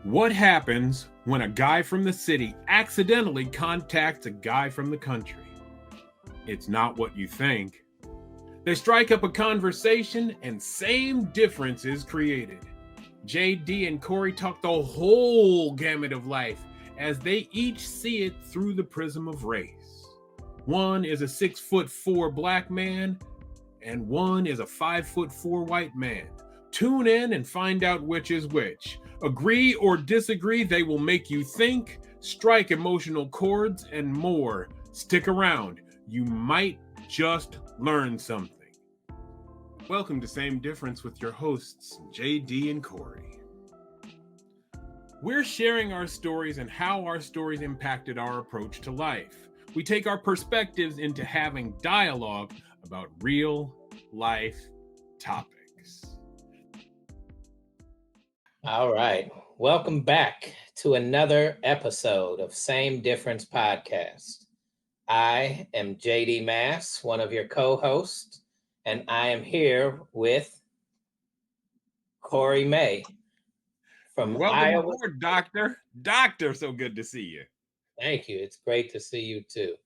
What happens when a guy from the city accidentally contacts a guy from the country? It's not what you think. They strike up a conversation and same difference is created. JD and Kory talk the whole gamut of life as they each see it through the prism of race. One is a 6'4" black man and one is a 5'4" white man. Tune in and find out which is which. Agree or disagree, they will make you think, strike emotional chords, and more. Stick around. You might just learn something. Welcome to Same Difference with your hosts, JD and Kory. We're sharing our stories and how our stories impacted our approach to life. We take our perspectives into having dialogue about real life topics. All right. Welcome back to another episode of Same Difference Podcast. I am JD Mass, one of your co-hosts, and I am here with Kory May from Welcome Iowa. aboard, Doctor. Doctor, so good to see you. Thank you. It's great to see you too.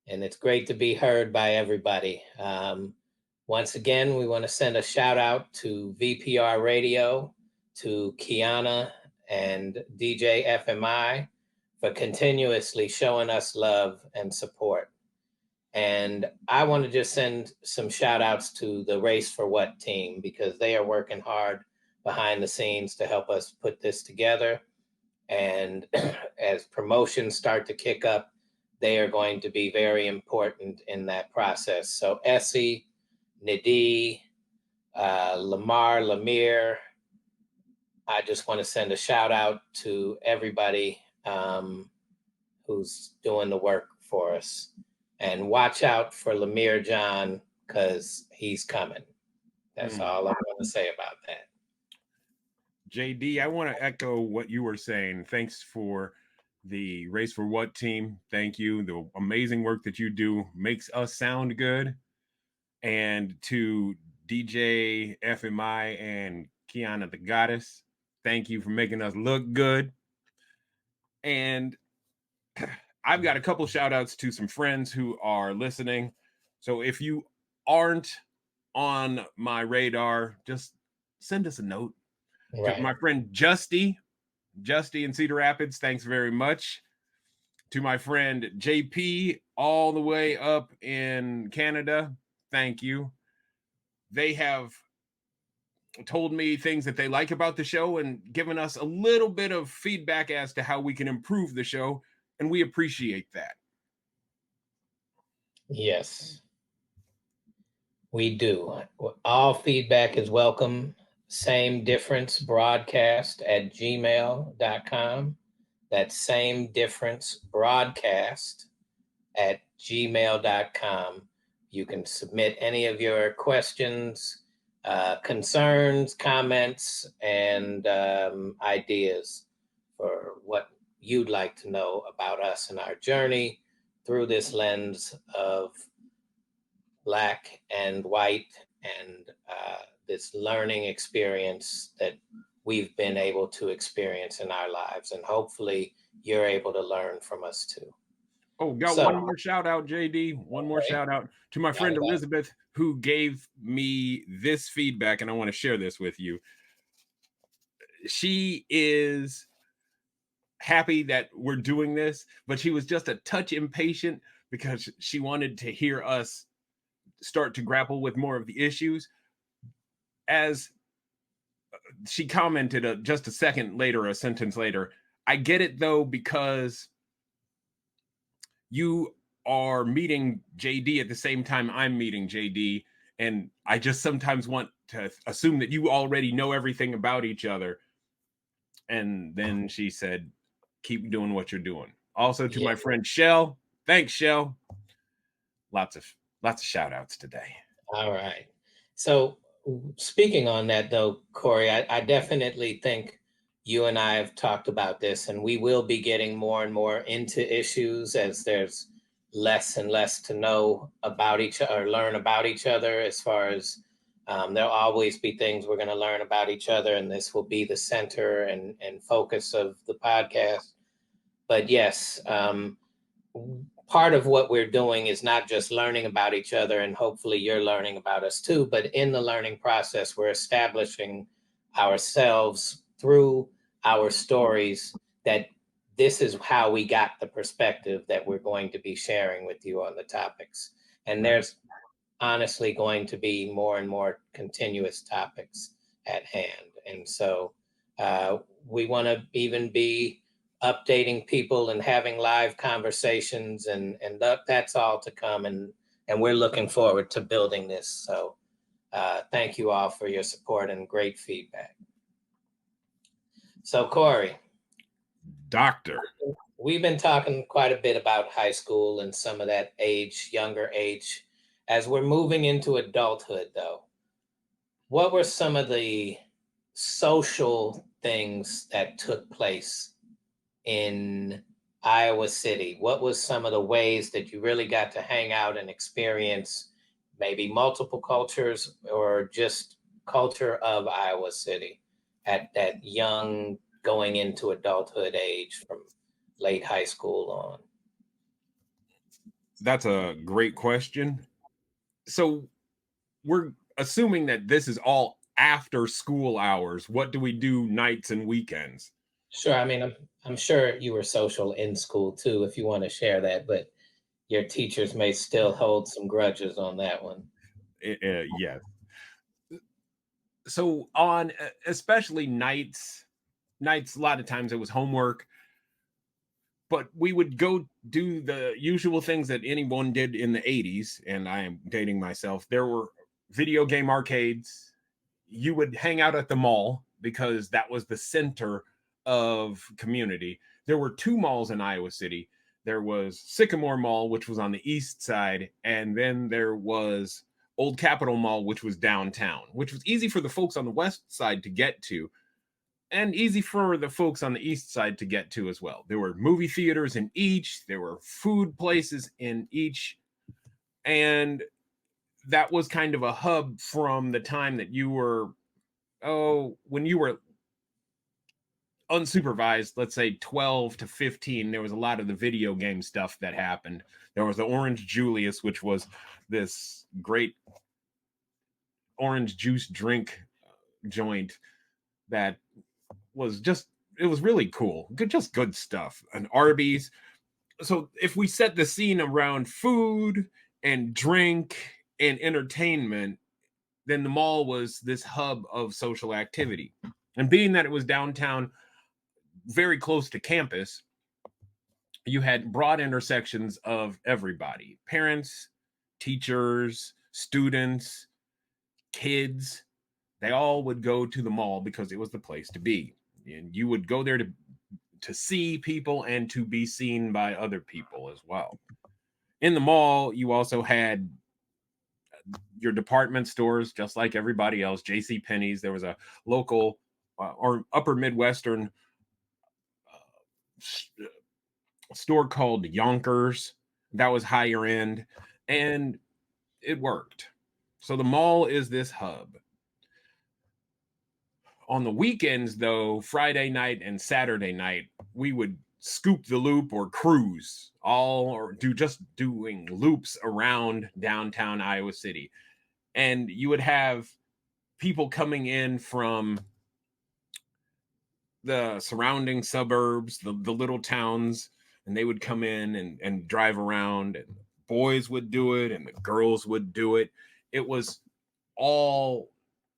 And it's great to be heard by everybody. Once again, we want to send a shout out to VPR Radio, to Kiana and DJ FMI for continuously showing us love and support. And I want to just send some shout outs to the Race for What team because they are working hard behind the scenes to help us put this together. And as promotions start to kick up, they are going to be very important in that process. So Essie, Nidhi, Lamir, I just want to send a shout out to everybody who's doing the work for us. And watch out for Lamir John because he's coming. That's all I'm going to say about that. JD, I want to echo what you were saying. Thanks for the Race for What team. Thank you. The amazing work that you do makes us sound good. And to DJ FMI and Kiana the Goddess, thank you for making us look good. And I've got a couple shout outs to some friends who are listening. So if you aren't on my radar, just send us a note. Right. To my friend Justy in Cedar Rapids, thanks very much. To my friend JP, all the way up in Canada, thank you. They have told me things that they like about the show and given us a little bit of feedback as to how we can improve the show, and we appreciate that. Yes, we do. All feedback is welcome. Same difference broadcast at gmail.com. That's same difference broadcast at gmail.com. You can submit any of your questions, concerns, comments, and ideas for what you'd like to know about us and our journey through this lens of Black and white and this learning experience that we've been able to experience in our lives. And hopefully you're able to learn from us too. Oh, got one more shout out, JD. One more shout out to my friend Elizabeth, who gave me this feedback, and I want to share this with you. She is happy that we're doing this, but she was just a touch impatient because she wanted to hear us start to grapple with more of the issues. As she commented just a sentence later, I get it though, because you are meeting JD at the same time I'm meeting JD, and I just sometimes want to assume that you already know everything about each other. And then she said, keep doing what you're doing. Also to my friend Shell. Thanks, Shell. Lots of shout outs today. All right. So speaking on that though, Kory, I definitely think you and I have talked about this, and we will be getting more and more into issues as there's less and less to know about each other, or learn about each other as far as There'll always be things we're going to learn about each other, and this will be the center and focus of the podcast. But yes, part of what we're doing is not just learning about each other, and hopefully you're learning about us too, but in the learning process, we're establishing ourselves through our stories that this is how we got the perspective that we're going to be sharing with you on the topics. And there's honestly going to be more and more continuous topics at hand. And so we want to even be updating people and having live conversations, and that's all to come. And we're looking forward to building this. So thank you all for your support and great feedback. So Kory. Doctor. We've been talking quite a bit about high school and some of that age, younger age. As we're moving into adulthood, though, what were some of the social things that took place in Iowa City? What was some of the ways that you really got to hang out and experience maybe multiple cultures or just culture of Iowa City at that young going into adulthood age from late high school on? That's a great question. So we're assuming that this is all after school hours. What do we do nights and weekends? Sure. I mean, I'm sure you were social in school too, if you want to share that, but your teachers may still hold some grudges on that one. Yes. So on especially nights, a lot of times it was homework, but we would go do the usual things that anyone did in the 80s, and I am dating myself. There were video game arcades. You would hang out at the mall because that was the center of community. There were two malls in Iowa City. There was Sycamore Mall, which was on the east side, and then there was Old Capitol Mall, which was downtown, which was easy for the folks on the west side to get to, and easy for the folks on the east side to get to as well. There were movie theaters in each, there were food places in each, and that was kind of a hub from the time that you were, when you were unsupervised, let's say 12 to 15, there was a lot of the video game stuff that happened. There was the Orange Julius, which was this great orange juice drink joint that was just, it was really cool. Just good stuff. An Arby's. So if we set the scene around food and drink and entertainment, then the mall was this hub of social activity. And being that it was downtown, very close to campus, you had broad intersections of everybody: parents, teachers, students, kids. They all would go to the mall because it was the place to be. And you would go there to see people and to be seen by other people as well. In the mall, you also had your department stores, just like everybody else. J.C. Penney's. There was a local or upper Midwestern store called Yonkers that was higher end, and it worked. So the mall is this hub. On the weekends, though, Friday night and Saturday night, we would scoop the loop or cruise, or doing loops around downtown Iowa City. And you would have people coming in from the surrounding suburbs, the little towns, and they would come in and drive around, and boys would do it and the girls would do it. It was all,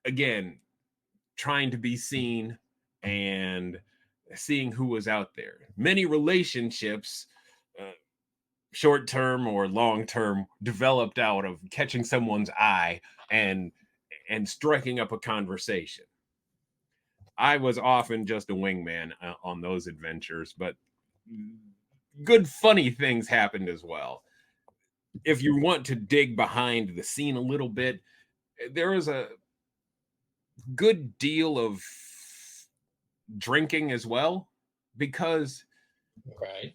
again, trying to be seen and seeing who was out there. Many relationships, short term or long term, developed out of catching someone's eye and striking up a conversation. I was often just a wingman on those adventures, but good funny things happened as well. If you want to dig behind the scene a little bit, there is a good deal of drinking as well, because Right.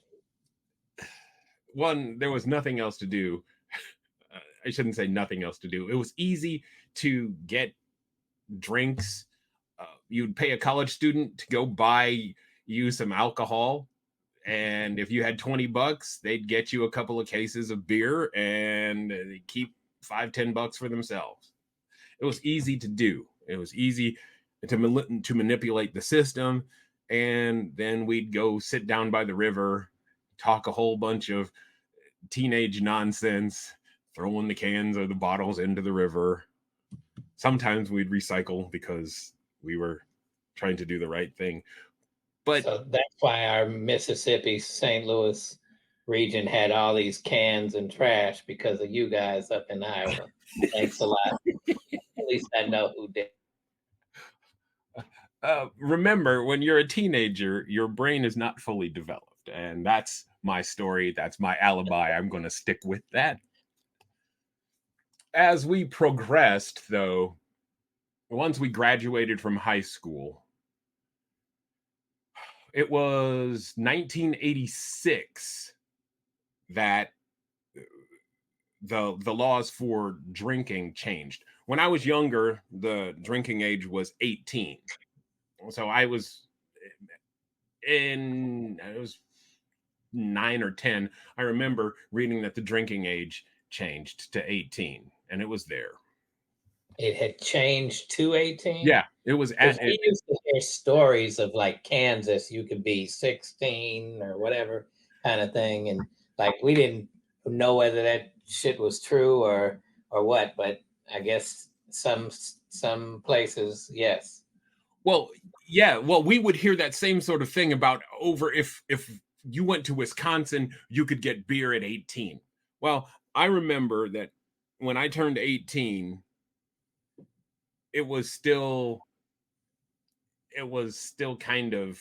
one, there was nothing else to do. I shouldn't say nothing else to do. It was easy to get drinks. You'd pay a college student to go buy you some alcohol. And if you had $20, they'd get you a couple of cases of beer and they keep $5-10 for themselves. It was easy to do. It was easy to manipulate the system. And then we'd go sit down by the river, talk a whole bunch of teenage nonsense, throwing the cans or the bottles into the river. Sometimes we'd recycle because we were trying to do the right thing. But so that's why our Mississippi, St. Louis region had all these cans and trash because of you guys up in Iowa. Thanks a lot. At least I know who did. Remember, when you're a teenager, your brain is not fully developed. And that's my story. That's my alibi. I'm going to stick with that. As we progressed, though, once we graduated from high school, it was 1986 that the laws for drinking changed. When I was younger, the drinking age was 18. So I was 9 or 10. I remember reading that the drinking age changed to 18, and it was there. It had changed to 18? Yeah, it was. We used to hear stories of like Kansas, you could be 16 or whatever kind of thing. And like, we didn't know whether that shit was true or what, but I guess some places, yes. Well, yeah. Well, we would hear that same sort of thing about if you went to Wisconsin, you could get beer at 18. Well, I remember that when I turned 18, it was still kind of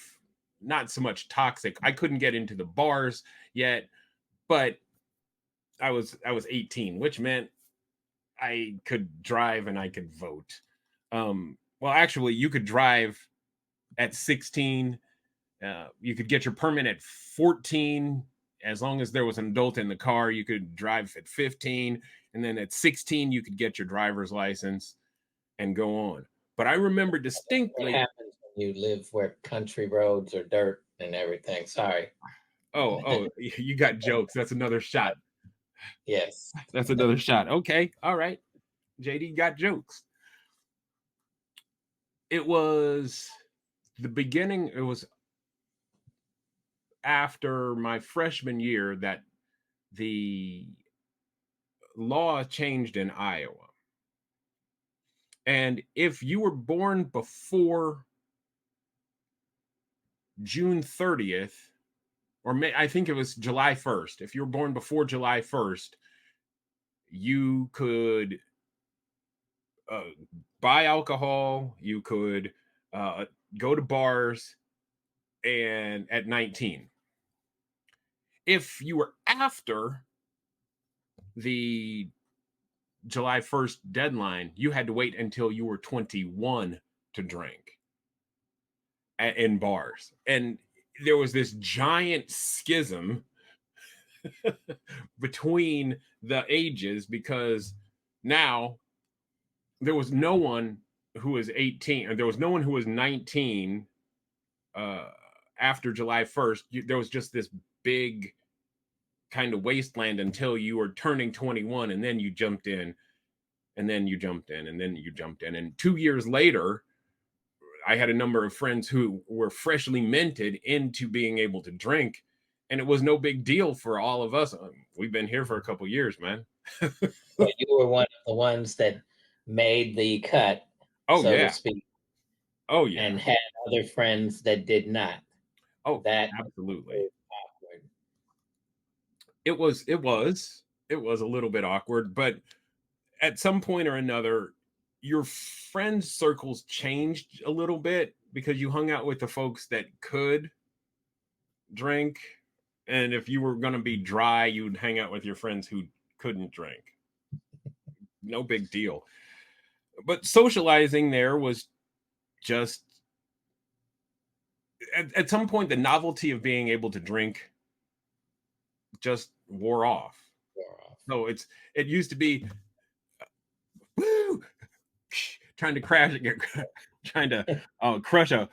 not so much toxic. I couldn't get into the bars yet, but I was 18, which meant I could drive and I could vote. Well, actually, you could drive at 16. You could get your permit at 14. As long as there was an adult in the car, you could drive at 15. And then at 16, you could get your driver's license and go on. But I remember distinctly. What happens when you live where country roads are dirt and everything? Sorry. Oh, you got jokes. That's another shot. Yes. That's another shot. Okay. All right. JD got jokes. It was the beginning. It was after my freshman year that the law changed in Iowa. And if you were born before June 30th, or I think it was July 1st, if you were born before July 1st, you could buy alcohol, you could go to bars, and at 19. If you were after the July 1st deadline, you had to wait until you were 21 to drink in bars. And there was this giant schism between the ages because now there was no one who was 18, or there was no one who was 19 after July 1st. There was just this big kind of wasteland until you were turning 21, and then you jumped in, and then you jumped in, and then you jumped in. And 2 years later, I had a number of friends who were freshly minted into being able to drink, and it was no big deal for all of us. We've been here for a couple years, man. But you were one of the ones that made the cut, to speak. Oh, yeah. And had other friends that did not. Oh, that absolutely. It was a little bit awkward, but at some point or another, your friends circles changed a little bit because you hung out with the folks that could drink. And if you were going to be dry, you'd hang out with your friends who couldn't drink. No big deal. But socializing there was just, at some point, the novelty of being able to drink just wore off. So it used to be, woo, trying to crash it, trying to crush a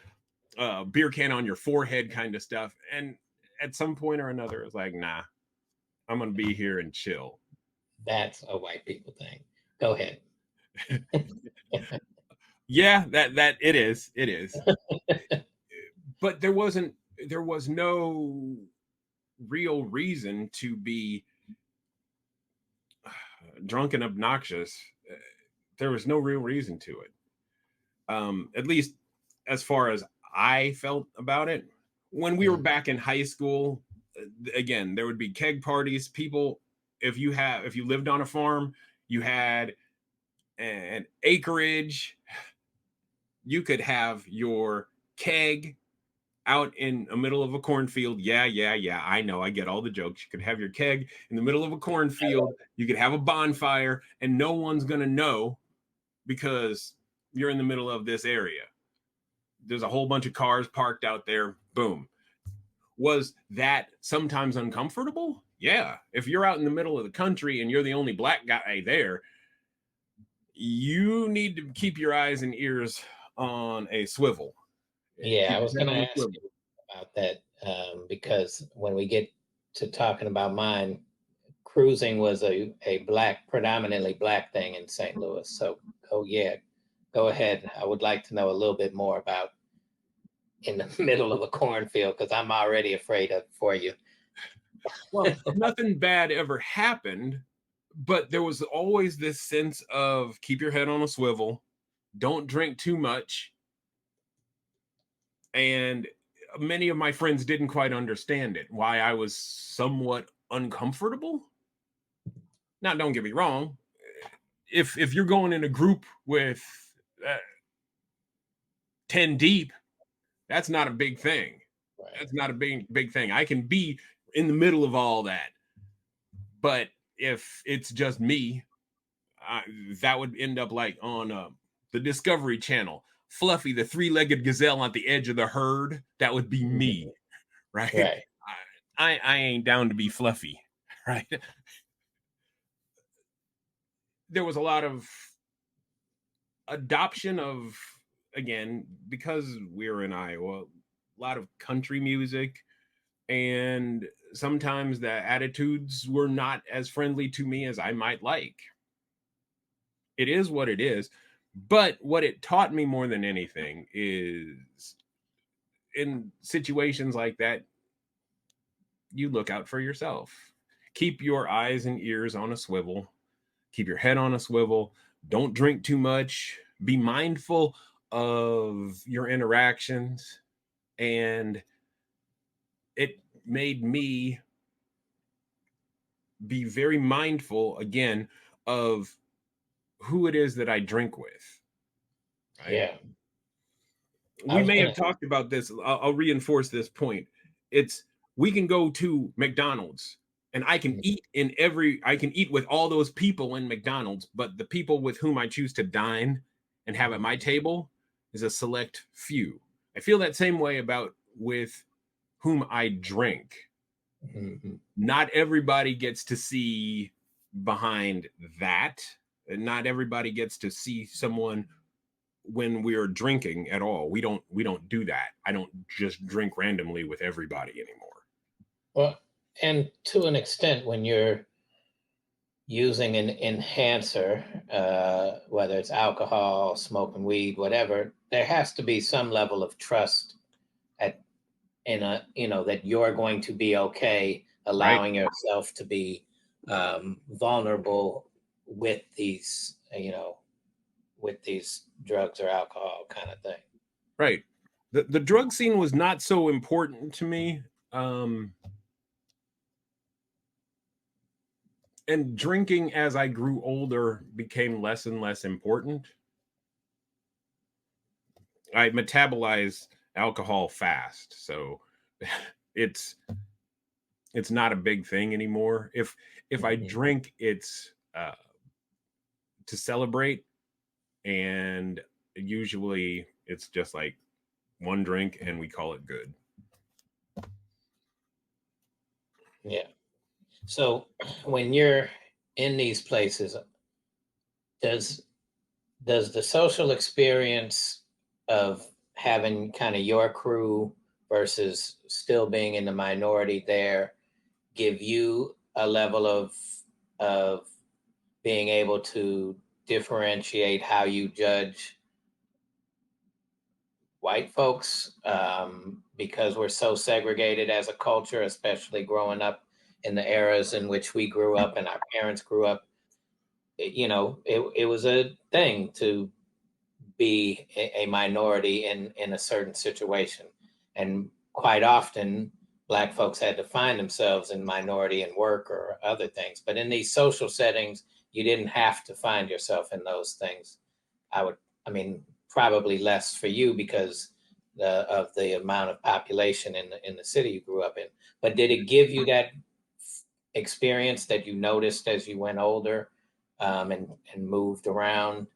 beer can on your forehead kind of stuff. And at some point or another, it's like, nah, I'm gonna be here and chill. That's a white people thing. Go ahead. Yeah, that it is. It is. But there was no real reason to be drunk and obnoxious. There was no real reason to it. At least as far as I felt about it. When we were back in high school, again, there would be keg parties. People, if you lived on a farm, you had an acreage, you could have your keg out in the middle of a cornfield. Yeah, I know. I get all the jokes. You could have your keg in the middle of a cornfield. You could have a bonfire, and no one's going to know because you're in the middle of this area. There's a whole bunch of cars parked out there. Boom. Was that sometimes uncomfortable? Yeah. If you're out in the middle of the country and you're the only black guy there, you need to keep your eyes and ears on a swivel. Yeah, I was going to ask you about that because when we get to talking about mine, cruising was a predominantly black thing in St. Louis. So, go ahead. I would like to know a little bit more about in the middle of a cornfield because I'm already afraid for you. Well, nothing bad ever happened, but there was always this sense of keep your head on a swivel, don't drink too much. And many of my friends didn't quite understand it, why I was somewhat uncomfortable. Now, don't get me wrong. If you're going in a group with 10 deep, that's not a big thing. Right. That's not a big thing. I can be in the middle of all that. But if it's just me, that would end up like on the Discovery Channel. Fluffy, the three-legged gazelle at the edge of the herd. That would be me, right? I ain't down to be Fluffy, right? There was a lot of adoption of, again, because we're in Iowa, a lot of country music, and sometimes the attitudes were not as friendly to me as I might like. It is what it is. But what it taught me more than anything is in situations like that, you look out for yourself. Keep your eyes and ears on a swivel. Keep your head on a swivel. Don't drink too much. Be mindful of your interactions. And it made me be very mindful, again, of who it is that I drink with. Right? Yeah. We may have talked about this. I'll reinforce this point. We can go to McDonald's and I can eat with all those people in McDonald's, but the people with whom I choose to dine and have at my table is a select few. I feel that same way about with whom I drink. Mm-hmm. Not everybody gets to see behind that. And not everybody gets to see someone when we're drinking at all. We don't do that. I don't just drink randomly with everybody anymore. Well, and to an extent, when you're using an enhancer, whether it's alcohol, smoking weed, whatever, there has to be some level of trust that you're going to be okay, allowing yourself to be vulnerable with these, with these drugs or alcohol kind of thing. Right. The drug scene was not so important to me. And drinking as I grew older became less and less important. I metabolize alcohol fast, so it's not a big thing anymore. If I drink, it's to celebrate, and usually it's just like one drink and we call it good. Yeah. So when you're in these places, does does the social experience of having kind of your crew versus still being in the minority there give you a level of being able to differentiate how you judge white folks, because we're so segregated as a culture, especially growing up in the eras in which we grew up and our parents grew up? It was a thing to be a minority in a certain situation. And quite often, Black folks had to find themselves in minority in work or other things. But in these social settings, you didn't have to find yourself in those things. I mean, probably less for you because of the amount of population in the city you grew up in. But did it give you that experience that you noticed as you went older, and moved around,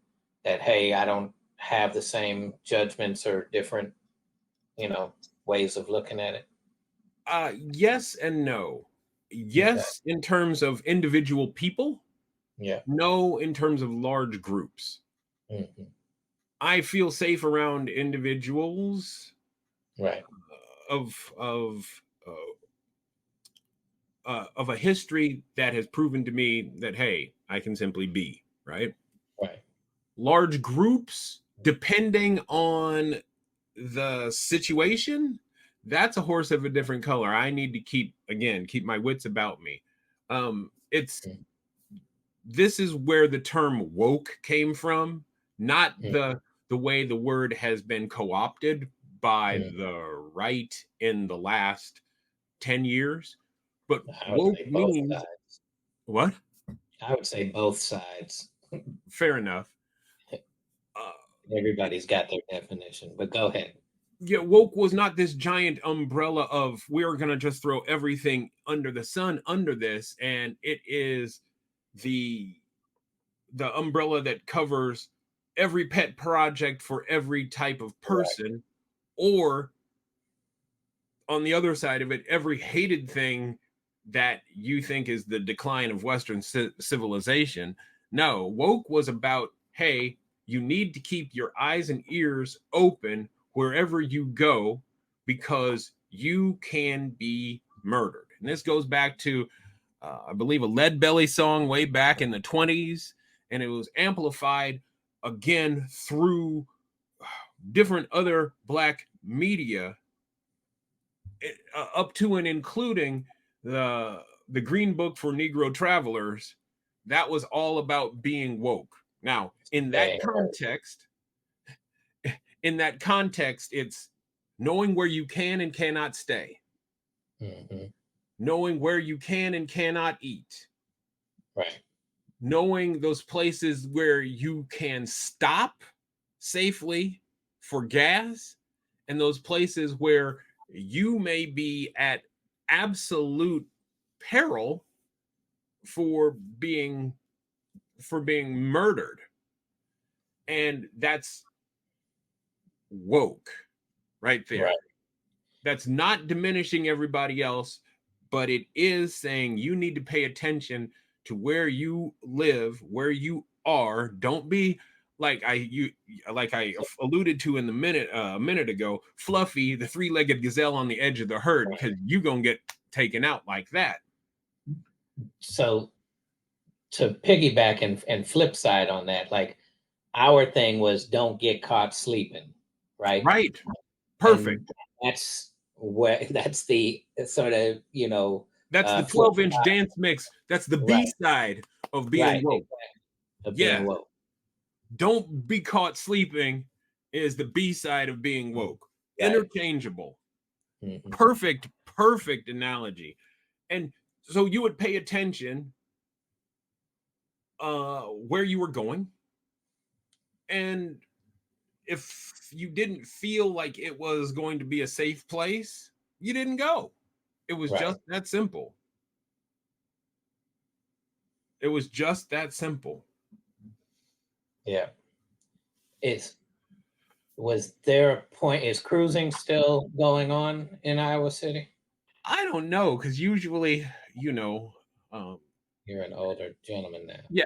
that, hey, I don't have the same judgments or different, ways of looking at it? Yes and no. Okay. Yes, in terms of individual people. Yeah. No, in terms of large groups. Hmm. I feel safe around individuals Right. of of a history that has proven to me that, hey, I can simply be right. Right. Large groups, depending on the situation, that's a horse of a different color. I need to keep my wits about me. It's Mm-hmm. This is where the term woke came from, not Mm-hmm. the way the word has been co-opted by Mm-hmm. the right in the last 10 years. But I would woke say both means sides. what? I would say both sides. Fair enough. Uh, Everybody's got their definition, but go ahead. yeah, woke was not this giant umbrella of we're going to just throw everything under the sun under this, and it is the the umbrella that covers every pet project for every type of Correct. person, or on the other side of it, every hated thing that you think is the decline of Western civilization. No, woke was about, hey, you need to keep your eyes and ears open wherever you go because you can be murdered. And this goes back to, I believe, a Lead Belly song way back in the 20s, and it was amplified again through different other Black media, up to and including the Green Book for Negro Travelers. That was all about being woke. Now, They, in that context, it's knowing where you can and cannot stay, hmm. knowing where you can and cannot eat, Right. knowing those places where you can stop safely for gas, and those places where you may be at absolute peril for being murdered. And that's woke right there. Right. That's not diminishing everybody else, but it is saying you need to pay attention to where you live, where you are. Don't be like I alluded to in the minute a minute ago, Fluffy, the three-legged gazelle on the edge of the herd, because you gonna get taken out like that. So to piggyback and flip side on that, like, our thing was don't get caught sleeping, right? Right. Perfect. And that's the sort of, That's the flip 12-inch dance mix. That's the side. B side of being Right, woke. exactly, of being Yeah. woke. Don't be caught sleeping is the B side of being woke. Right. Interchangeable. Hmm. Perfect analogy. And so you would pay attention where you were going. And if you didn't feel like it was going to be a safe place, you didn't go. It was Right. just that simple. It was just that simple. Yeah. Was there a point, is cruising still going on in Iowa City? I don't know, because usually, um, You're an older gentleman now. Yeah,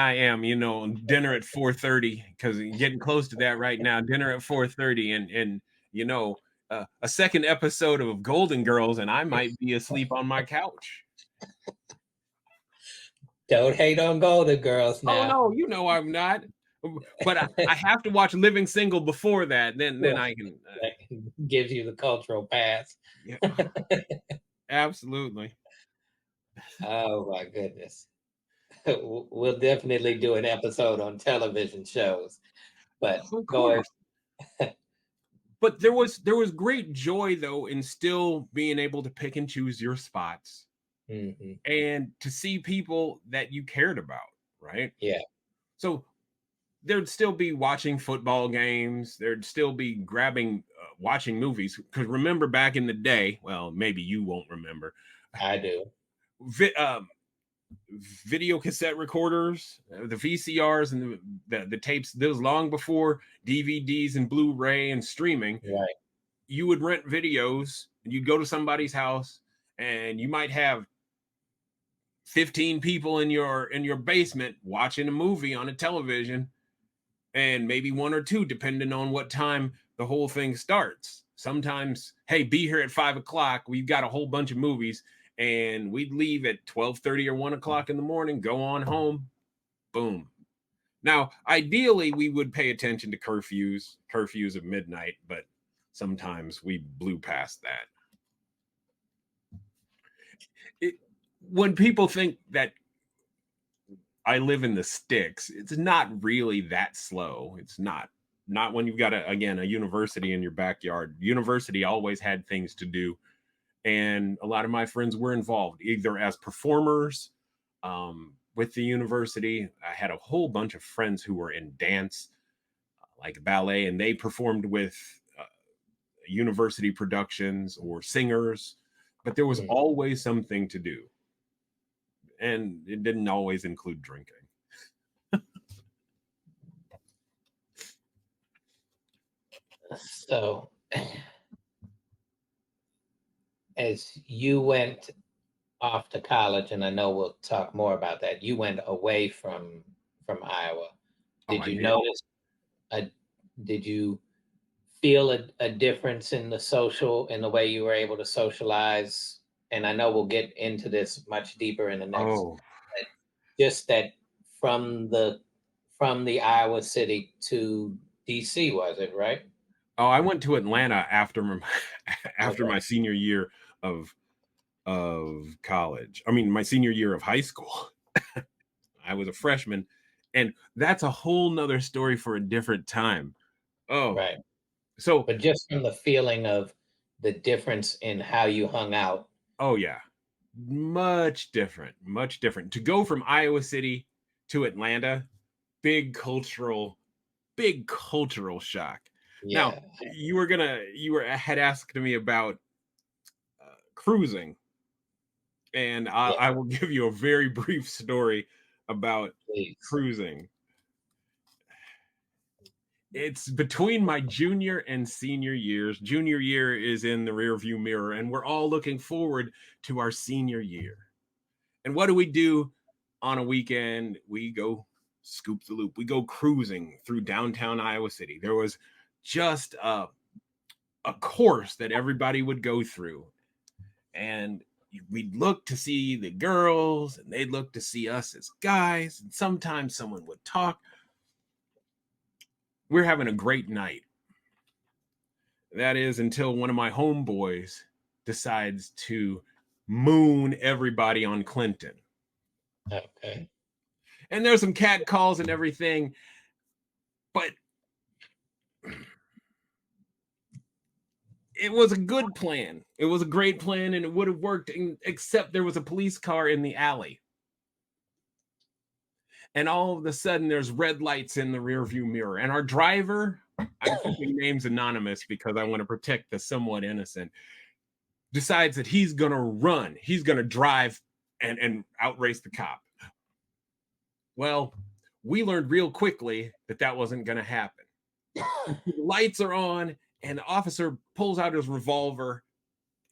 I am. You know, dinner at 4:30 because getting close to that right now. Dinner at 4:30, and you know, a second episode of Golden Girls, and I might be asleep on my couch. Don't hate on Golden Girls Oh now. no, you know I'm not. But I have to watch Living Single before that. Then Well, I can. that gives you the cultural pass. Yeah, absolutely. Oh my goodness. We'll definitely do an episode on television shows. But Of going, course. But there was great joy though in still being able to pick and choose your spots mhm, and to see people that you cared about, right? yeah, So there'd still be watching football games. There'd still be grabbing, watching movies. Because remember back in the day, well, maybe you won't remember, I do. vi- um, video cassette recorders, the VCRs and the tapes. Those long before DVDs and Blu-ray and streaming. Right. You would rent videos, and you'd go to somebody's house, and you might have 15 people in your basement watching a movie on a television, and maybe one or two depending on what time the whole thing starts. Sometimes, hey, be here at 5 o'clock, we've got a whole bunch of movies, and we'd leave at 12:30 or 1 o'clock in the morning, go on home, boom. Now ideally we would pay attention to curfews of midnight, but sometimes we blew past that. When people think that I live in the sticks, it's not really that slow. It's not when you've got a university in your backyard. University always had things to do, and a lot of my friends were involved either as performers with the university. I had a whole bunch of friends who were in dance, like ballet, and they performed with university productions or singers. But there was Mm. always something to do, and it didn't always include drinking. So, as you went off to college, and I know we'll talk more about that, you went away from Iowa. Oh, Did I you did. notice a did you feel a difference in the social in the way you were able to socialize? And I know we'll get into this much deeper in the next, Oh, just that from the Iowa city to DC, was it right? oh, I went to Atlanta after after Okay. my senior year of college. I mean, my senior year of high school. I was a freshman, and that's a whole nother story for a different time. Oh, Right. so But just from the feeling of the difference in how you hung out. oh yeah, much different, much different. To go from Iowa City to Atlanta, big cultural, big cultural shock. Now, Yeah. you were had asked me about cruising, and Yeah, I will give you a very brief story about please. cruising. It's between my junior and senior years. Junior year is in the rearview mirror, and we're all looking forward to our senior year. And what do we do on a weekend? We go scoop the loop. We go cruising through downtown Iowa City. There was just a course that everybody would go through, and we'd look to see the girls, and they'd look to see us as guys, and sometimes someone would talk. We're having a great night. That is until one of my homeboys decides to moon everybody on Clinton. Okay. And there's some cat calls and everything, but it was a good plan. It was a great plan, and it would have worked, except there was a police car in the alley. And all of a sudden, there's red lights in the rearview mirror. And our driver, I'm keeping names anonymous because I want to protect the somewhat innocent, decides that he's going to run. He's going to drive and outrace the cop. Well, we learned real quickly that that wasn't going to happen. The lights are on, and the officer pulls out his revolver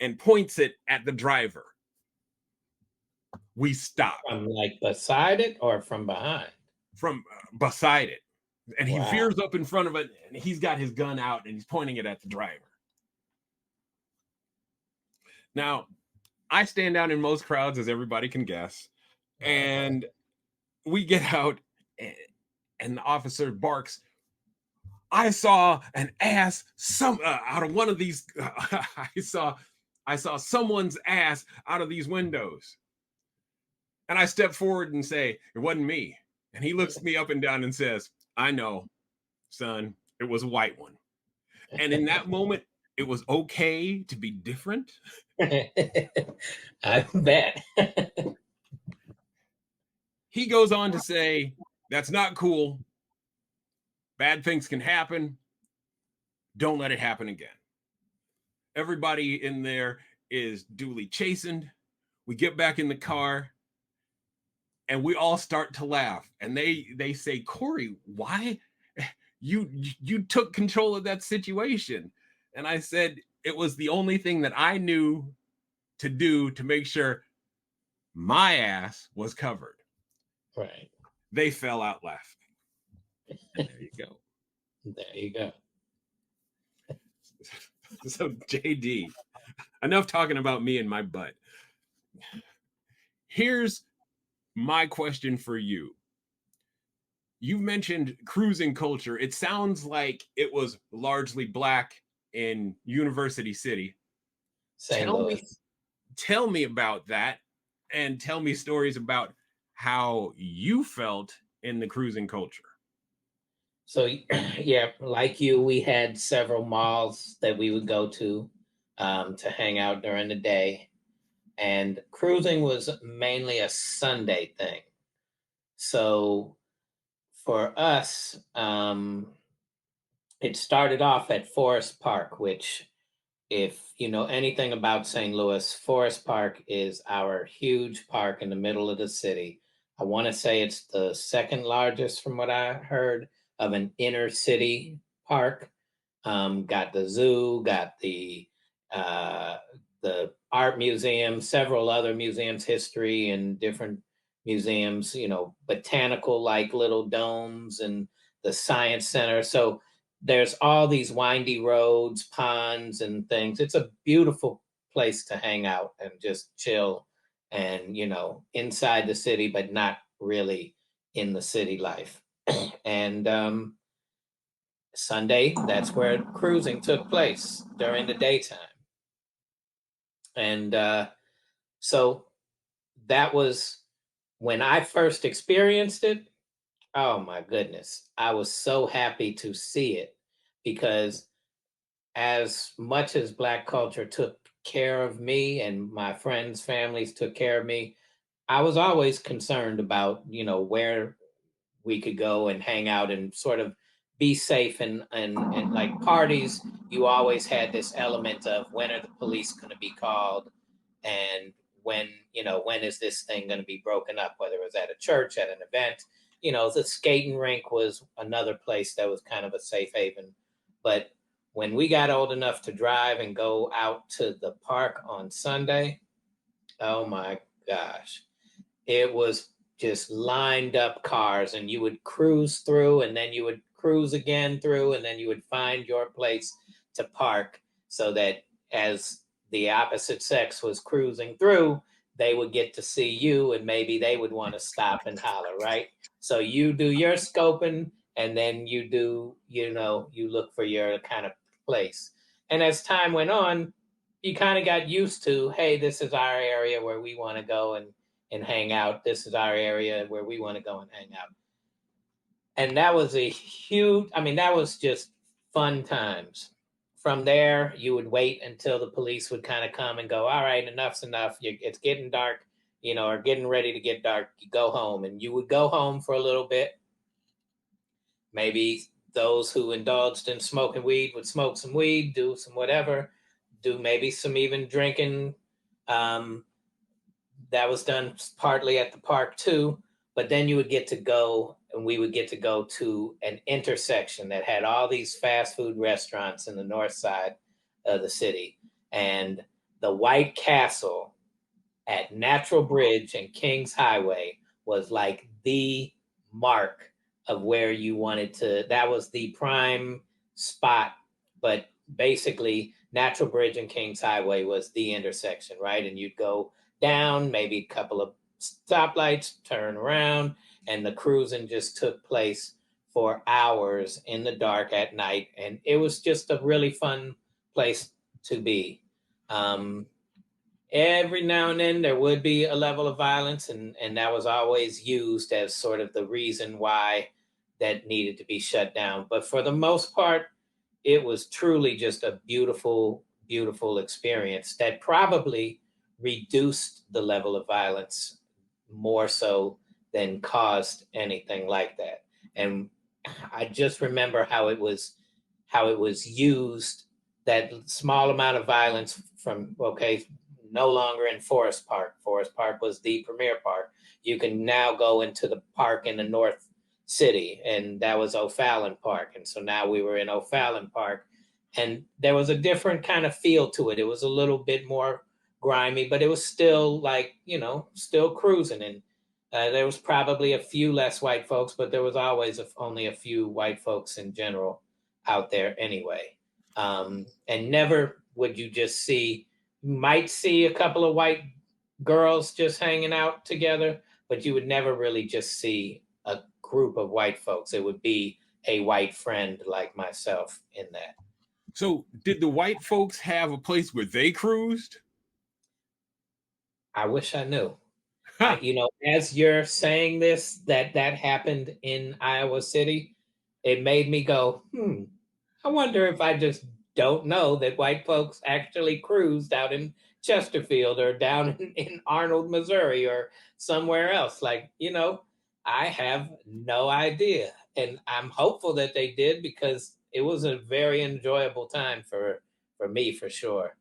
and points it at the driver. We stop From like beside it or from behind? from beside it. And he Wow. veers up in front of it, and he's got his gun out and he's pointing it at the driver. Now, I stand out in most crowds, as everybody can guess. And we get out, and the officer barks, I saw an ass out of one of these. I saw someone's ass out of these windows. And I step forward and say, it wasn't me. And he looks me up and down and says, I know, son, it was a white one. And in that moment, it was okay to be different. I bet. He goes on to say, that's not cool. Bad things can happen. Don't let it happen again. Everybody in there is duly chastened. We get back in the car and we all start to laugh. And they say, Kory, why you took control of that situation? And I said, it was the only thing that I knew to do to make sure my ass was covered. Right. They fell out laughing. And there you go. There you go. So, JD, enough talking about me and my butt. Here's my question for you. You mentioned cruising culture. It sounds like it was largely Black in University City. St. Louis. Tell me about that, and tell me stories about how you felt in the cruising culture. So yeah, like you, we had several malls that we would go to hang out during the day. And cruising was mainly a Sunday thing. So for us, it started off at Forest Park, which, if you know anything about St. Louis, Forest Park is our huge park in the middle of the city. I want to say it's the second largest, from what I heard, of an inner city park. Got the zoo, got the art museum, several other museums, history and different museums, you know, botanical like little domes, and the science center. So there's all these windy roads, ponds, and things. It's a beautiful place to hang out and just chill and, you know, inside the city, but not really in the city life. And Sunday, that's where cruising took place during the daytime. And so that was when I first experienced it. Oh my goodness. I was so happy to see it, because as much as Black culture took care of me and my friends' families took care of me, I was always concerned about, you know, where we could go and hang out and sort of be safe. And like parties, you always had this element of, when are the police going to be called, and when, you know, when is this thing going to be broken up, whether it was at a church, at an event. You know, the skating rink was another place that was kind of a safe haven. But when we got old enough to drive and go out to the park on Sunday, oh my gosh, it was just lined up cars, and you would cruise through, and then you would cruise again through, and then you would find your place to park, so that as the opposite sex was cruising through, they would get to see you, and maybe they would want to stop and holler, right? So you do your scoping, and then you do, you know, you look for your kind of place. And as time went on, you kind of got used to, hey, this is our area where we want to go and hang out. This is our area where we want to go and hang out. And that was a huge, I mean, that was just fun times. From there, you would wait until the police would kind of come and go, all right, enough's enough. It's getting dark, you know, or getting ready to get dark. You go home, and you would go home for a little bit. Maybe those who indulged in smoking weed would smoke some weed, do some whatever, do maybe some even drinking. Um, that was done partly at the park too. But then you would get to go, and we would get to go to an intersection that had all these fast food restaurants in the north side of the city. And the White Castle at Natural Bridge and Kings Highway was like the mark of where you wanted to. That was the prime spot, but basically Natural Bridge and Kings Highway was the intersection, right? And you'd go down, maybe a couple of stoplights, turn around, and the cruising just took place for hours in the dark at night. And it was just a really fun place to be. Um, every now and then there would be a level of violence, and that was always used as sort of the reason why that needed to be shut down. But for the most part, it was truly just a beautiful, beautiful experience that probably reduced the level of violence more so than caused anything like that. And I just remember how it was used, that small amount of violence from, okay, no longer in Forest Park. Forest Park was the premier park. You can now go into the park in the North City, and that was O'Fallon Park. And so now we were in O'Fallon Park, and there was a different kind of feel to it. It was a little bit more grimy, but it was still like, still cruising. And there was probably a few less white folks, but there was always only a few white folks in general out there anyway. And never would you just see, you might see a couple of white girls just hanging out together, but you would never really just see a group of white folks. It would be a white friend like myself in that. So, did the white folks have a place where they cruised? I wish I knew. Ha! As you're saying this, that happened in Iowa City, it made me go, I wonder if I just don't know that white folks actually cruised out in Chesterfield or down in Arnold, Missouri, or somewhere else. Like, I have no idea. And I'm hopeful that they did, because it was a very enjoyable time for me, for sure.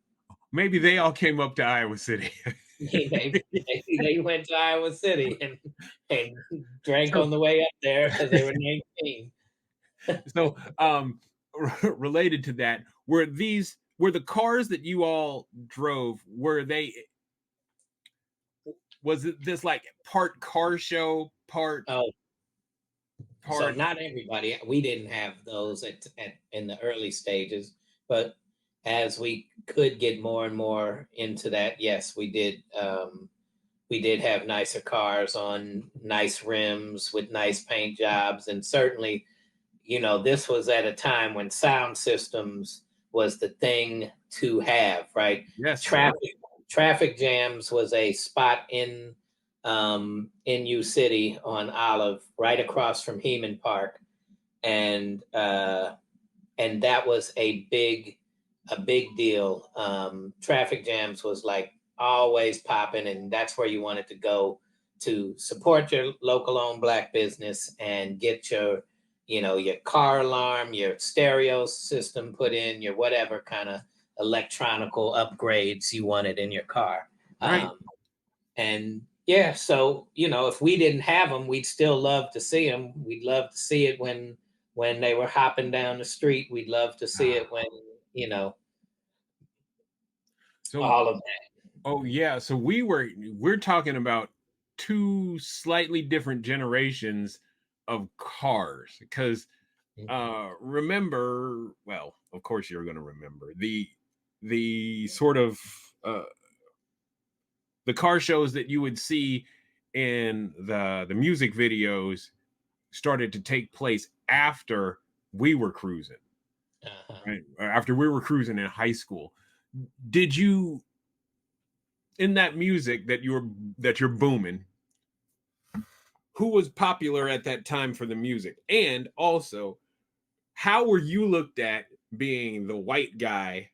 Maybe they all came up to Iowa City. Maybe they went to Iowa City and drank So, on the way up there because they were 19. so related to that, were the cars that you all drove, was it this like part car show, part Oh, so part not everybody. We didn't have those in the early stages, but as we could get more and more into that, yes, we did. We did have nicer cars on nice rims with nice paint jobs, and certainly, this was at a time when sound systems was the thing to have, right? yes, sir. Traffic jams was a spot in U City on Olive, right across from Heman Park, and that was a big deal. Traffic jams was like always popping, and that's where you wanted to go to support your local owned Black business and get your car alarm, your stereo system put in, your whatever kind of electronical upgrades you wanted in your car. Right. And yeah, so if we didn't have them, we'd still love to see them. We'd love to see it when they were hopping down the street. We'd love to see it when you know So, all of that. oh yeah, so we're talking about two slightly different generations of cars, because remember, well, of course you're going to remember the sort of uh the car shows that you would see in the music videos started to take place after we were cruising, Uh-huh. right? After we were cruising in high school. Did you, in that music that you're booming, who was popular at that time for the music? And also, how were you looked at being the white guy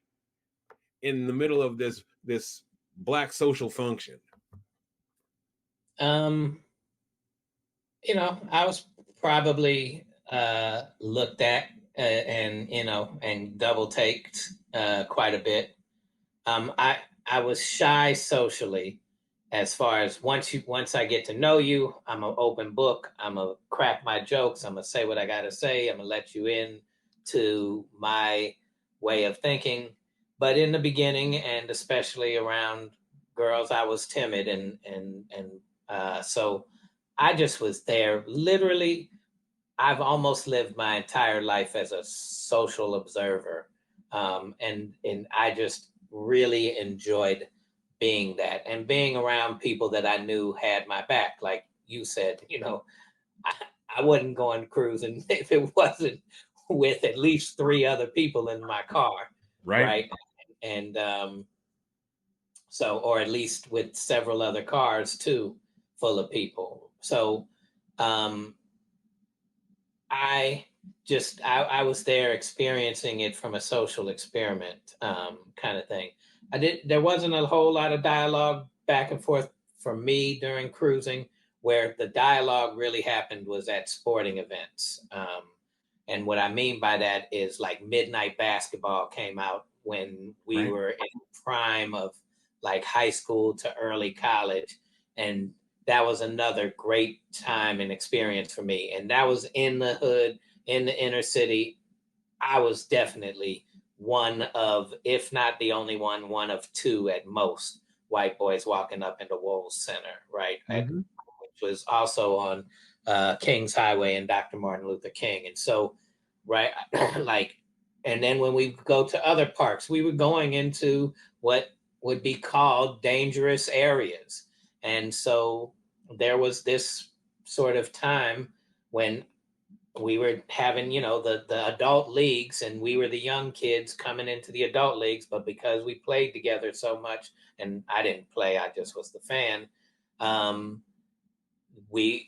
in the middle of this Black social function? Um, I was probably looked at and and double taked quite a bit. I was shy socially, as far as once I get to know you, I'm an open book. I'm gonna crack my jokes. I'm gonna say what I gotta say. I'm gonna let you in to my way of thinking. But in the beginning, and especially around girls, I was timid, so I just was there. Literally, I've almost lived my entire life as a social observer, and I just really enjoyed being that and being around people that I knew had my back. Like you said, I, I wasn't going cruising if it wasn't with at least three other people in my car, Right. right? And so, or at least with several other cars too, full of people. So, um, I I was there experiencing it from a social experiment kind of thing. There wasn't a whole lot of dialogue back and forth for me during cruising. Where the dialogue really happened was at sporting events. And what I mean by that is like midnight basketball came out when we Right. were in prime of like high school to early college. And that was another great time and experience for me. And that was in the hood, in the inner city. I was definitely one of, if not the only one of two at most white boys walking up into Wolves Center, right? Hmm. Which was also on King's Highway and Dr. Martin Luther King. And so, right, like, and then when we go to other parks, we were going into what would be called dangerous areas. And so there was this sort of time when we were having, the adult leagues, and we were the young kids coming into the adult leagues. But because we played together so much, and I didn't play, I just was the fan. Um, we,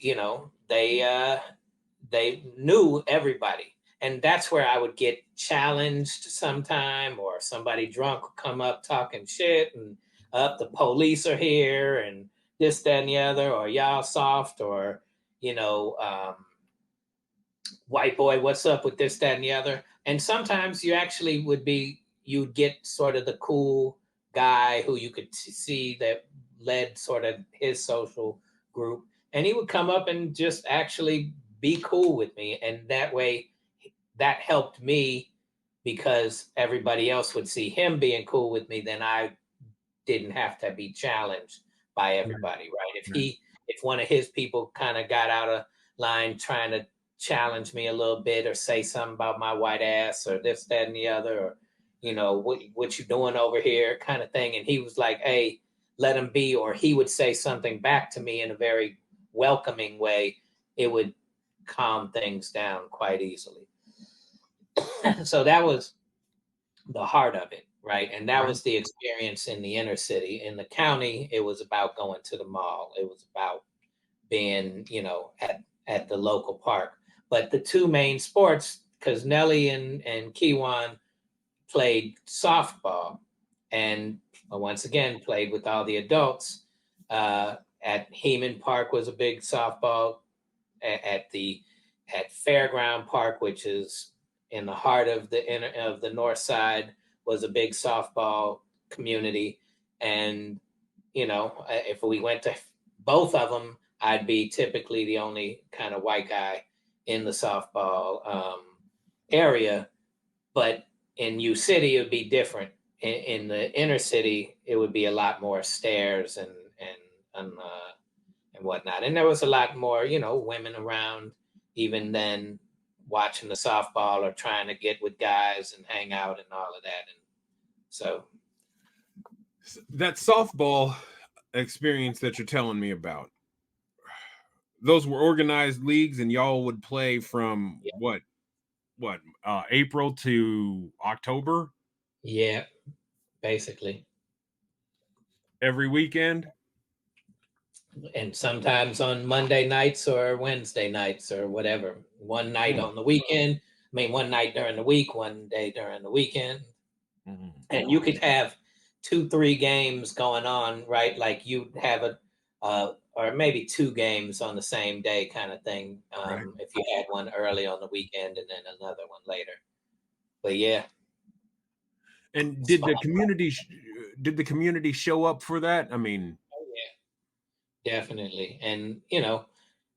they knew everybody, and that's where I would get challenged sometime, or somebody drunk would come up talking shit, and up the police are here, and this, that, and the other, or y'all soft, or you know, um, white boy, what's up with this, that, and the other. And sometimes you'd get sort of the cool guy who you could see that led sort of his social group. And he would come up and just actually be cool with me. And that way, that helped me because everybody else would see him being cool with me. Then I didn't have to be challenged by Right. everybody, right? Right. If one of his people kind of got out of line trying to challenge me a little bit, or say something about my white ass, or this, that, and the other, or what you doing over here, kind of thing, and he was like, "Hey, let him be," or he would say something back to me in a very welcoming way, it would calm things down quite easily. So that was the heart of it, right? And that Right. was the experience in the inner city. In the county, it was about going to the mall. It was about being, at the local park. But the two main sports, because Nelly and Kiwan played softball, and once again played with all the adults. At Heman Park was a big softball. At the at Fairground Park, which is in the heart of the north side, was a big softball community. And if we went to both of them, I'd be typically the only kind of white guy in the softball area. But in U City, it would be different. In the inner city, it would be a lot more stairs and whatnot. And there was a lot more, women around even then, watching the softball or trying to get with guys and hang out and all of that. And so, That softball experience that you're telling me about, those were organized leagues, and y'all would play from yeah, what April to October yeah, basically. every weekend. And sometimes on Monday nights or Wednesday nights or whatever. One night Mm. on the weekend. I mean, one night during the week, one day during the weekend. Mhm. And you could have 2, 3 games going on, right? Like you'd have or maybe 2 games on the same day, kind of thing. Right. If you had one early on the weekend and then another one later. But yeah, And it's fun. did the community show up for that? I mean, Oh, yeah, definitely. And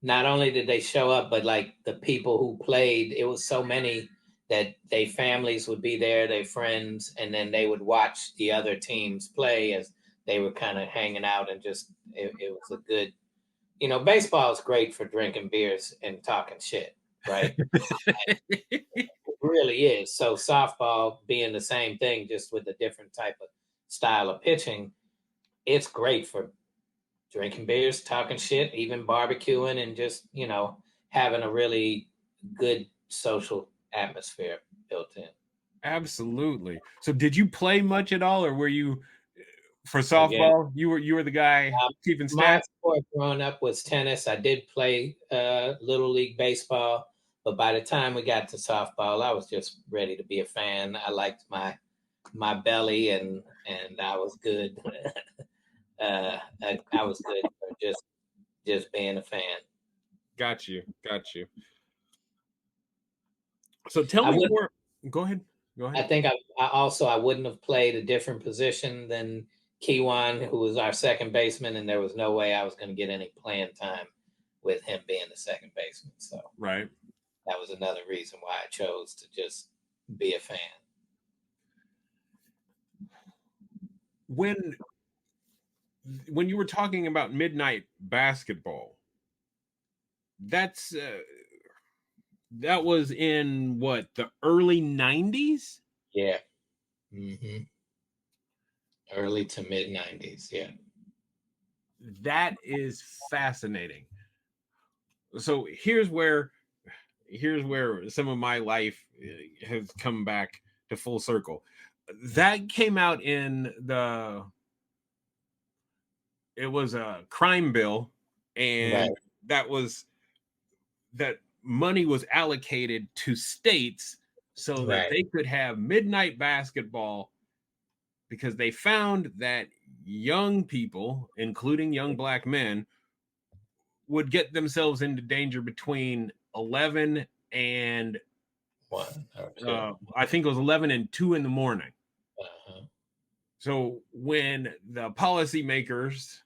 not only did they show up, but like the people who played, it was so many that their families would be there, their friends, and then they would watch the other teams play as they were kind of hanging out and just it was a good, baseball is great for drinking beers and talking shit, right? It really is. So softball being the same thing, just with a different type of style of pitching, it's great for drinking beers, talking shit, even barbecuing, and just having a really good social atmosphere built in. Absolutely. So did you play much at all, or were you for Again, softball? You were the guy keeping my stats? sport growing up was tennis. I did play little league baseball, but by the time we got to softball, I was just ready to be a fan. I liked my belly, and I was good. I was good for just being a fan. Got you. Got you. So tell I me would. more. Go ahead. Go I ahead. think I wouldn't have played a different position than Kiwan, who was our second baseman, and there was no way I was going to get any playing time with him being the second baseman. So Right. that was another reason why I chose to just be a fan. When you were talking about midnight basketball, that's that was in what, the early 90s? Yeah. Mm-hmm. Early to mid 90s. Yeah. That is fascinating. So here's where some of my life has come back to full circle. That came out in it was a crime bill, Right. and that money was allocated to states so that Right. they could have midnight basketball, because they found that young people, including young black men, would get themselves into danger between 11 and One or two. I think it was 11 and 2 in the morning. Uh-huh. So when the policymakers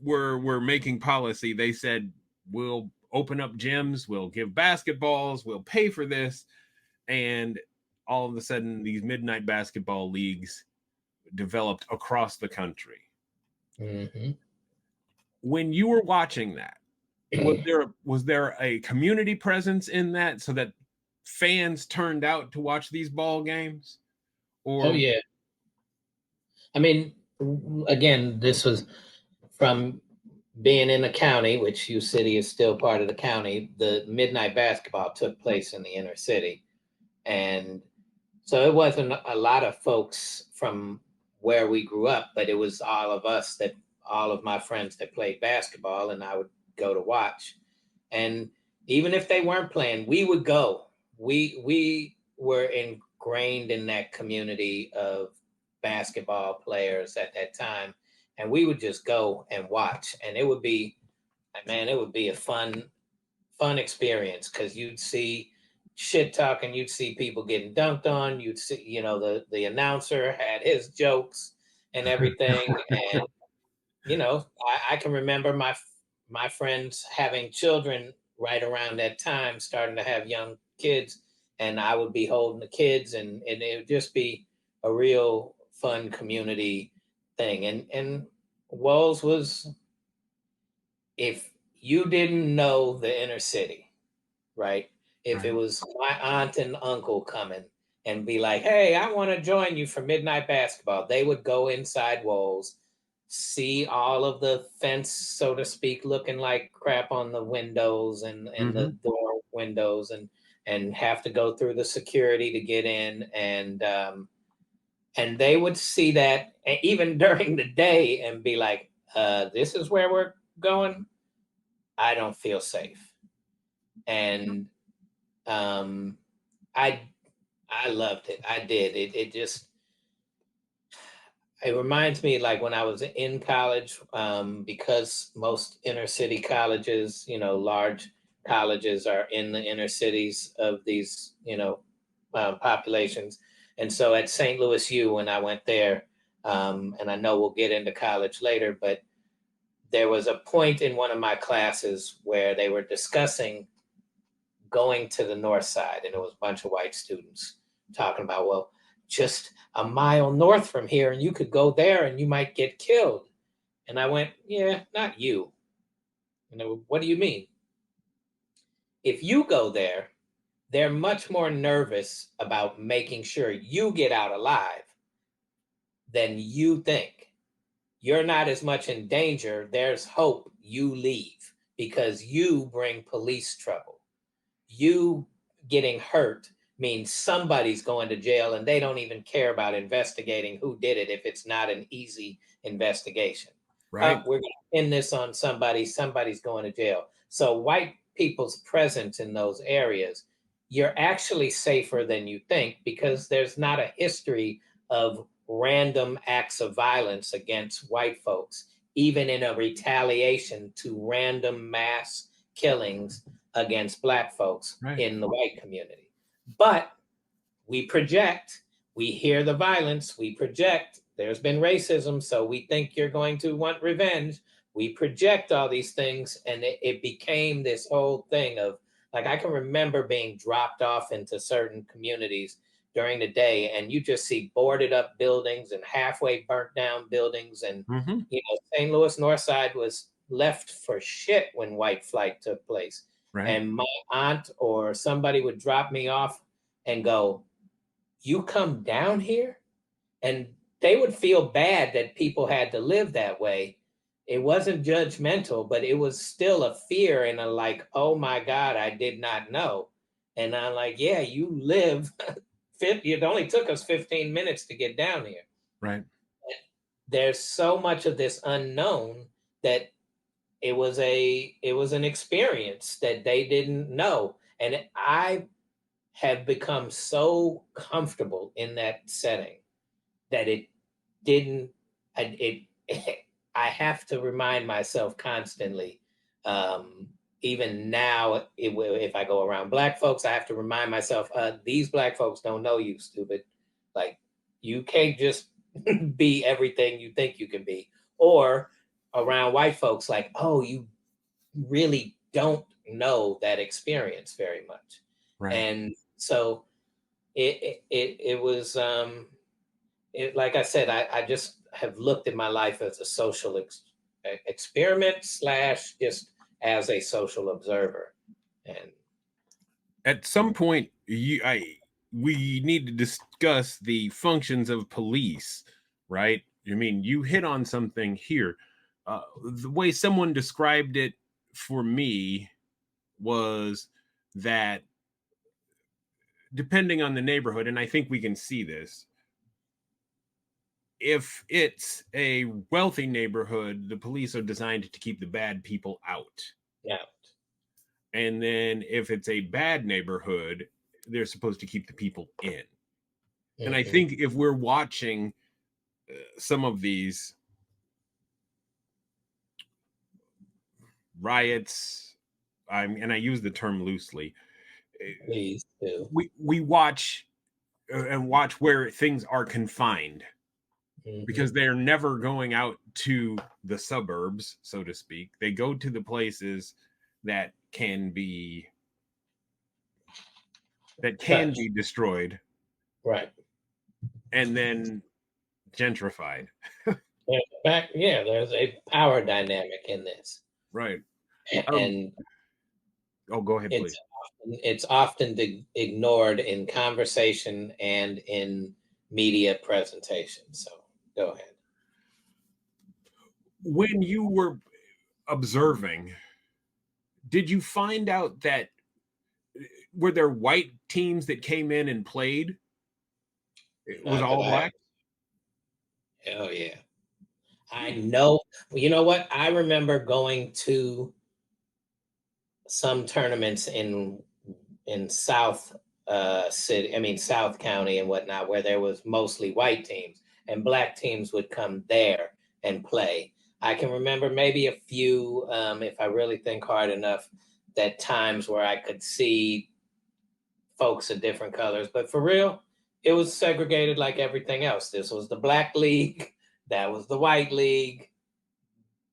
were making policy, they said, we'll open up gyms, we'll give basketballs, we'll pay for this. And all of a sudden, these midnight basketball leagues developed across the country. Mm-hmm. When you were watching that, was there a community presence in that, so that fans turned out to watch these ball games? Oh, Or yeah. I mean, again, this was from being in the county, which U City is still part of the county. The midnight basketball took place in the inner city. And so it wasn't a lot of folks from where we grew up, but it was all of my friends that played basketball, and I would go to watch. And even if they weren't playing, we would go. We were ingrained in that community of basketball players at that time, and we would just go and watch. And it would be, man, it would be a fun experience, because you'd see shit talking, you'd see people getting dunked on, you'd see, the announcer had his jokes and everything. And I can remember my friends having children right around that time, starting to have young kids, and I would be holding the kids, and it would just be a real fun community thing. And Wells was, if you didn't know the inner city, right? If it right. was my aunt and uncle coming and be like, "Hey, I want to join you for midnight basketball," they would go inside walls, see all of the fence, so to speak, looking like crap on the windows and the Mhm. door windows, and have to go through the security to get in. And they would see that even during the day and be like, "This is where we're going. I don't feel safe." And um, I I loved it. I did. It just, it reminds me, like when I was in college, because most inner city colleges, large colleges are in the inner cities of these, populations. And so at St. Louis U, when I went there, and I know we'll get into college later, but there was a point in one of my classes where they were discussing going to the north side, and it was a bunch of white students talking about, well, just a mile north from here, and you could go there and you might get killed. And I went, yeah, not you. And they were, what do you mean? If you go there, they're much more nervous about making sure you get out alive than you think. You're not as much in danger. There's hope you leave because you bring police trouble. You getting hurt means somebody's going to jail, and they don't even care about investigating who did it if it's not an easy investigation. Right. We're going to pin this on somebody, somebody's going to jail. So white people's presence in those areas, you're actually safer than you think because there's not a history of random acts of violence against white folks, even in a retaliation to random mass killings against Black folks Right. in the white community. But we project, we hear the violence, we project, there's been racism, so we think you're going to want revenge. We project all these things, and it became this whole thing of, like, I can remember being dropped off into certain communities during the day, and you just see boarded up buildings and halfway burnt down buildings. And, Mm-hmm. St. Louis North Side was left for shit when white flight took place. Right. And my aunt or somebody would drop me off and go, you come down here? And they would feel bad that people had to live that way. It wasn't judgmental, but it was still a fear and a like, oh my God, I did not know. And I'm like, yeah, you live, it only took us 15 minutes to get down here. Right. There's so much of this unknown that it was an experience that they didn't know. And I have become so comfortable in that setting that it didn't it I have to remind myself constantly, even now, if I go around Black folks, I have to remind myself, these Black folks don't know you, stupid. Like, you can't just be everything you think you can be. Or around white folks, like, oh, you really don't know that experience very much. Right. And so it was like I said, I just have looked at my life as a social experiment slash just as a social observer. And At some point, we need to discuss the functions of police, right? I mean, you hit on something here. The way someone described it for me was that depending on the neighborhood, and I think we can see this, if it's a wealthy neighborhood, the police are designed to keep the bad people out. yeah, And then if it's a bad neighborhood, they're supposed to keep the people in. And I think if we're watching some of these riots, and I use the term loosely, please do. we watch and watch where things are confined because they're never going out to the suburbs, so to speak. They go to the places that can be destroyed, Right. and then gentrified. There's a power dynamic in this. Right. And oh, go ahead, please. It's often ignored in conversation and in media presentation. So go ahead. When you were observing, did you find out that were there white teams that came in and played? It was all Black? Oh yeah. I know. You know what? I remember going to some tournaments in South South County and whatnot, where there was mostly white teams and Black teams would come there and play. I can remember maybe a few, if I really think hard enough, that times where I could see folks of different colors. But for real, it was segregated like everything else. This was the Black League, that was the White League.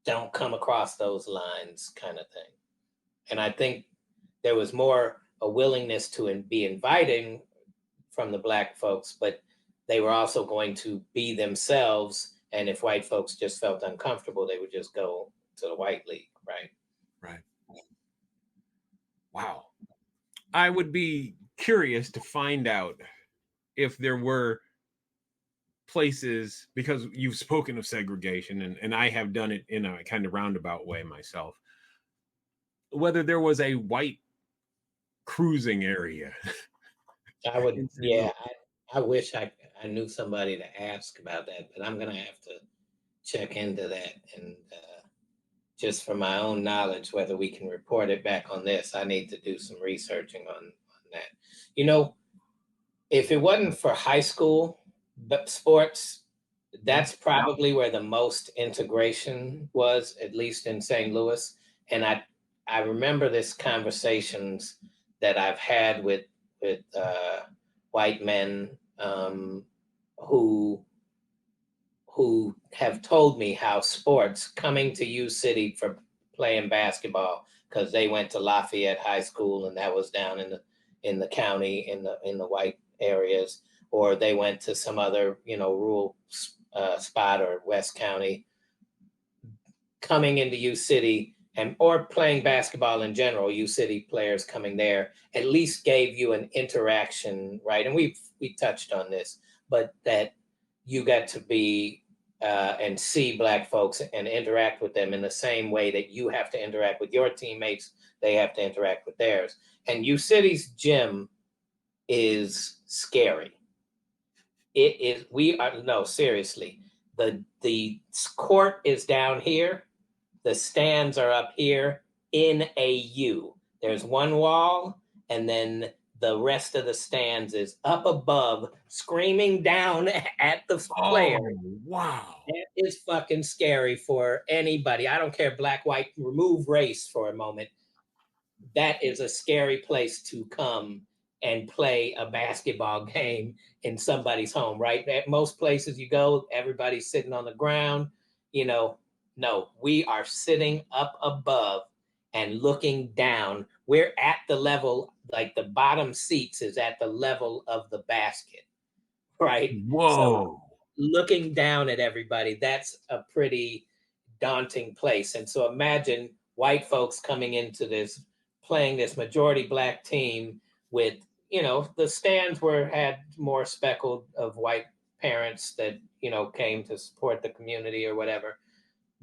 Don't come across those lines, kind of thing. And I think there was more a willingness to be inviting from the Black folks, but they were also going to be themselves. And if white folks just felt uncomfortable, they would just go to the white league, right? Right. Wow. I would be curious to find out if there were places, because you've spoken of segregation, and I have done it in a kind of roundabout way myself, whether there was a white cruising area. I would, in St. yeah, Louis. I wish I knew somebody to ask about that, but I'm going to have to check into that. And just for my own knowledge, whether we can report it back on this, I need to do some researching on that. You know, if it wasn't for high school sports, that's probably where the most integration was, at least in St. Louis. And I remember this conversations that I've had with white men who have told me how sports coming to U City for playing basketball, because they went to Lafayette High School and that was down in the county in the white areas, or they went to some other rural spot or West County, coming into U City and or playing basketball in general. U City players coming there at least gave you an interaction, right? And we touched on this, but that you got to be and see Black folks and interact with them in the same way that you have to interact with your teammates. They have to interact with theirs. And U City's gym is scary. It is. We are no seriously. The court is down here. The stands are up here in a U. There's one wall, and then the rest of the stands is up above, screaming down at the player. Oh, wow. That is fucking scary for anybody. I don't care, black, white, remove race for a moment. That is a scary place to come and play a basketball game in somebody's home, right? At most places you go, everybody's sitting on the ground. No, we are sitting up above and looking down. We're at the level, like the bottom seats is at the level of the basket, right? So Whoa. looking down at everybody, that's a pretty daunting place. And so imagine white folks coming into this, playing this majority Black team with, the stands had more speckled of white parents that, came to support the community or whatever.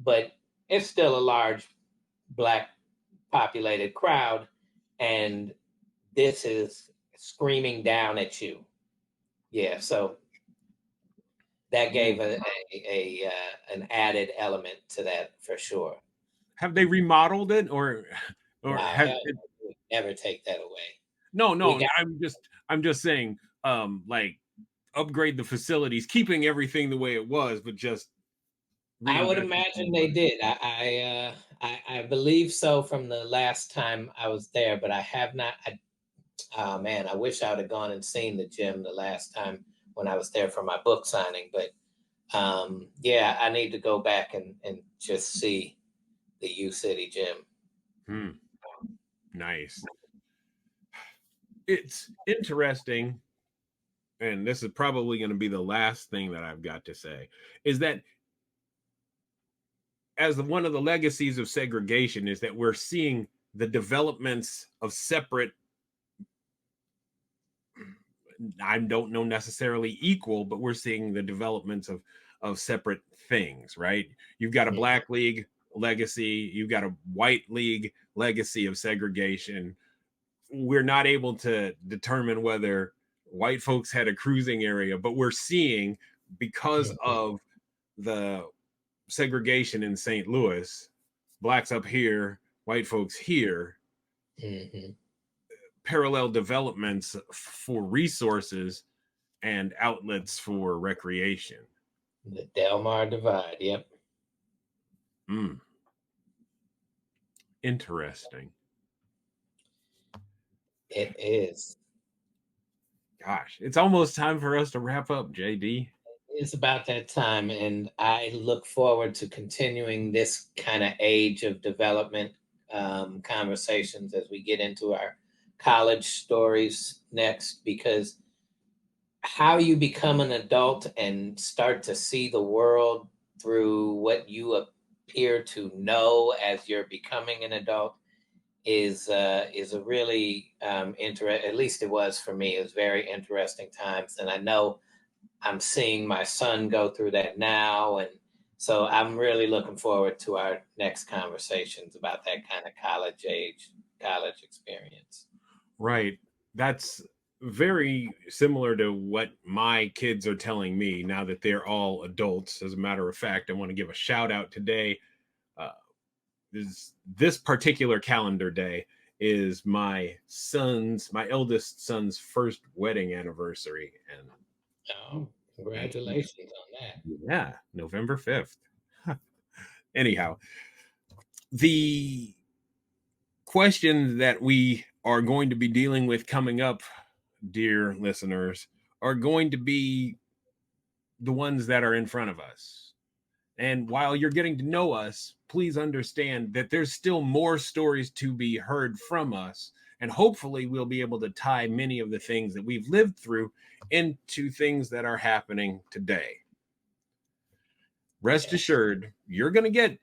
But it's still a large Black populated crowd. And this is screaming down at you. Yeah. So that gave an added element to that for sure. Have they remodeled it, or has Hell, it? we never take that away. We No. got. I'm just saying, like, upgrade the facilities, keeping everything the way it was, but just I would reinvest imagine in they it. did. I believe so from the last time I was there, but I have not. Oh man, I wish I would have gone and seen the gym the last time when I was there for my book signing. But yeah, I need to go back and just see the U City gym. Nice. It's interesting, and this is probably going to be the last thing that I've got to say, is that as one of the legacies of segregation is that we're seeing the developments of separate, I don't know necessarily equal, but we're seeing the developments of separate things, right? You've got a Black league legacy, you've got a white league legacy of segregation. We're not able to determine whether white folks had a cruising area, but we're seeing, because of the segregation in St. Louis, Blacks up here, white folks here, parallel developments for resources and outlets for recreation. The Delmar Divide. Yep. Interesting. It is. Gosh, it's almost time for us to wrap up, JD. It's about that time, and I look forward to continuing this kind of age of development conversations as we get into our college stories next, because how you become an adult and start to see the world through what you appear to know as you're becoming an adult is a really at least it was for me. It was very interesting times, and I know I'm seeing my son go through that now, and so I'm really looking forward to our next conversations about that kind of college experience. Right. That's very similar to what my kids are telling me now that they're all adults. As a matter of fact, I want to give a shout out today. Uh, this particular calendar day is my eldest son's first wedding anniversary. And Oh, congratulations on that. yeah, November 5th. Anyhow, the question that we are going to be dealing with coming up, dear listeners, are going to be the ones that are in front of us. And while you're getting to know us, please understand that there's still more stories to be heard from us. And hopefully, we'll be able to tie many of the things that we've lived through into things that are happening today. Rest assured, you're going to get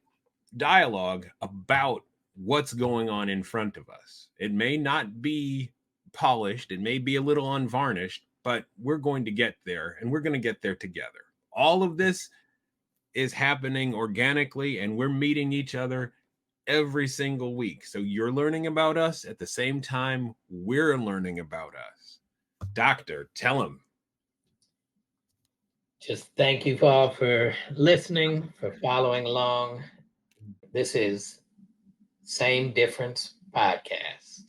dialogue about what's going on in front of us. It may not be polished, it may be a little unvarnished, but we're going to get there, and we're going to get there together. All of this is happening organically, and we're meeting each other every single week. So you're learning about us at the same time we're learning about us. Doctor, tell him. Just thank you all for listening, for following along. This is Same Difference Podcast.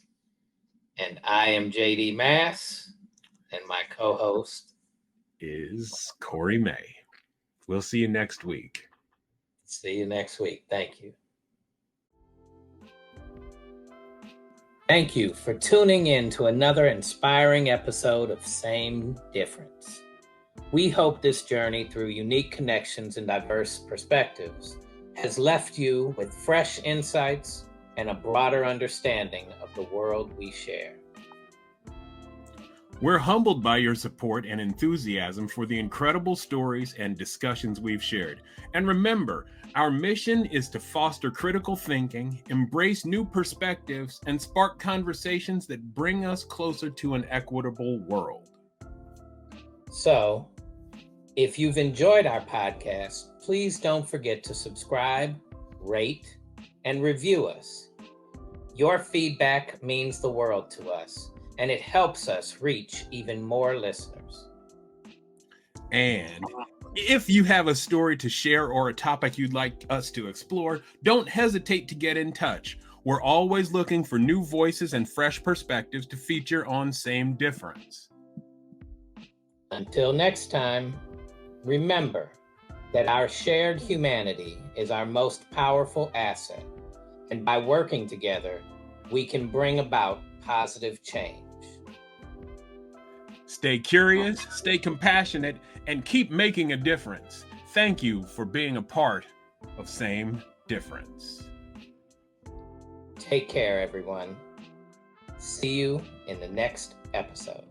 And I am JD Mass, and my co-host is Kory May. We'll see you next week. See you next week. Thank you. Thank you for tuning in to another inspiring episode of Same Difference. We hope this journey through unique connections and diverse perspectives has left you with fresh insights and a broader understanding of the world we share. We're humbled by your support and enthusiasm for the incredible stories and discussions we've shared. And remember, our mission is to foster critical thinking, embrace new perspectives, and spark conversations that bring us closer to an equitable world. So, if you've enjoyed our podcast, please don't forget to subscribe, rate, and review us. Your feedback means the world to us, and it helps us reach even more listeners. And if you have a story to share or a topic you'd like us to explore, don't hesitate to get in touch. We're always looking for new voices and fresh perspectives to feature on Same Difference. Until next time, remember that our shared humanity is our most powerful asset, and by working together, we can bring about positive change. Stay curious, stay compassionate, and keep making a difference. Thank you for being a part of Same Difference. Take care, everyone. See you in the next episode.